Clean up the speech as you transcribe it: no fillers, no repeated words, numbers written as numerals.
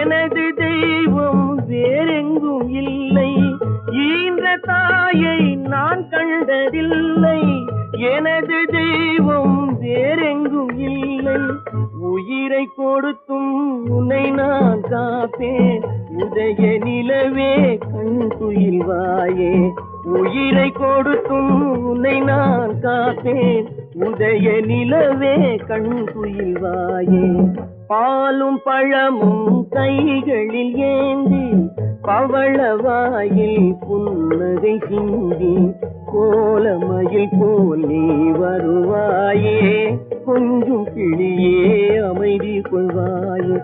எனது தெய்வம் வேறெங்கும் இல்லை, ஈன்ற தாயை நான் கண்டதில்லை. எனது தெய்வம் வேறெங்கும் இல்லை, உயிரை கொடுத்தும் உன்னை நான் காப்பேன். உதய நிலவே கண் துயில்வாயே, உயிரை கொடுத்தும் உன்னை நான் காப்பேன். உதய நிலவே கண் துயில்வாயே. பாலும் பழமும் கைகளில் ஏந்தி, பவளவாயில் புன்னகை சிந்தி, கோலமயில் போல் நீ வருவாயே. கொஞ்சம் கிளியே அமைதி கொள்வாயே.